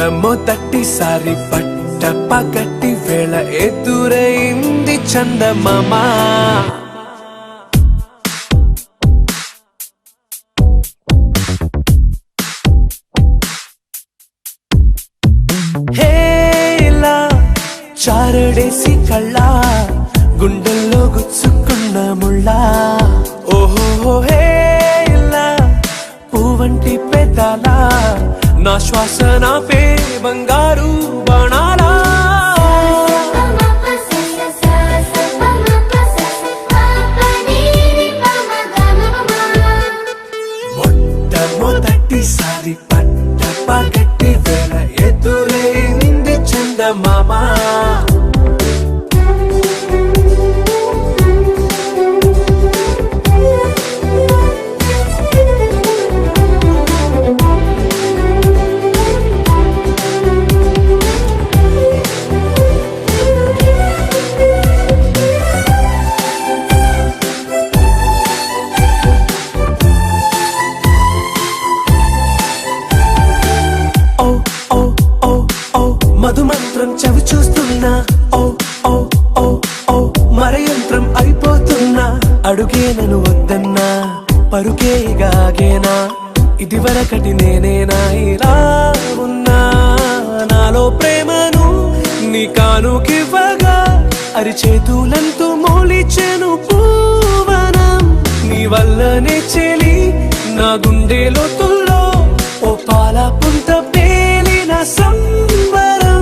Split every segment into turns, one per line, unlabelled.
మొట్టమొదటిసారి పట్ట పగటి వేళ ఎదురైంది చందమామ. హేలా చారడేసి కళ్ళ గుండెల్లో గుచ్చుకున్న ముళ్ళ. ఓహో హేలా పువ్వంటి పెదాల నా శ్వాస నాపే బంగారు బాణాలా. మొట్టమొదటిసారి పట్ట పగటి వేళ ఎదురైంది చందమామ. మధుమంత్రం చవి చూస్తున్నా, ఓ ఓ ఓ ఓ మరయంత్రం అయిపోతున్నా. అడుగే నన్ను వద్దన్నా పరుకే గాగేనా, ఇది వరకటి నేనేనా ఇలా ఉన్నా. నాలో ప్రేమను నీ కానుకివ్వగా అరిచేతులంతో మోలిచెను పూవనం. నీ వల్లనే చెలి నా గుండె లోతుల్లో ఓ పాల పుంత పేలిన సంబరం.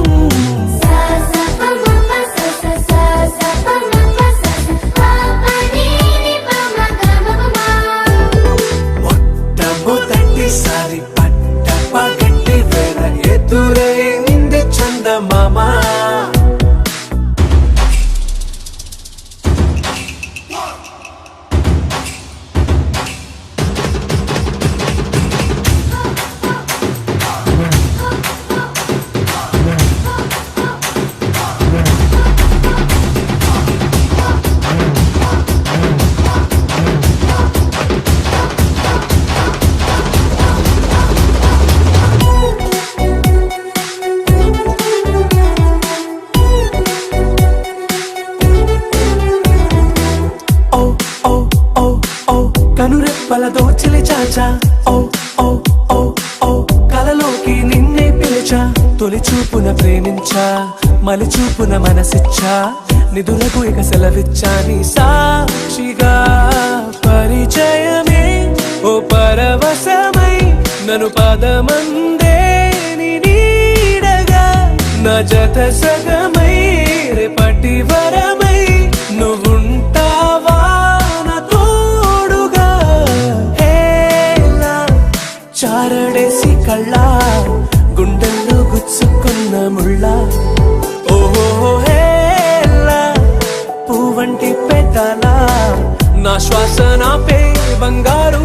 మొట్టమొదటిసారి పట్ట పగటి వేళ ఎదురైంది చందమామ. కనురెప్పల దోచిలి చాచా, ఓ ఓ ఓ ఓ కలలోకి నిన్నే పిలిచా. తొలి చూపున ప్రేమించా, మలి చూపున మనసిచ్చా. నిధులకు ఇక సెలవిచ్చా నీ సాక్షిగా. పరిచయమే ఓ పరవశమై నన్ను పదమందే నీ నీడగా. నా జత సగమై రేపటి వరమై నువ్వుంటావా నా తోడుగా. హేలా చారడేసి కళ్ళ గుండెల్లో గుచ్చుకున్న ముళ్ళ. ఓహో హేలా పువ్వంటి పెదాల నా శ్వాస నాపే బంగారు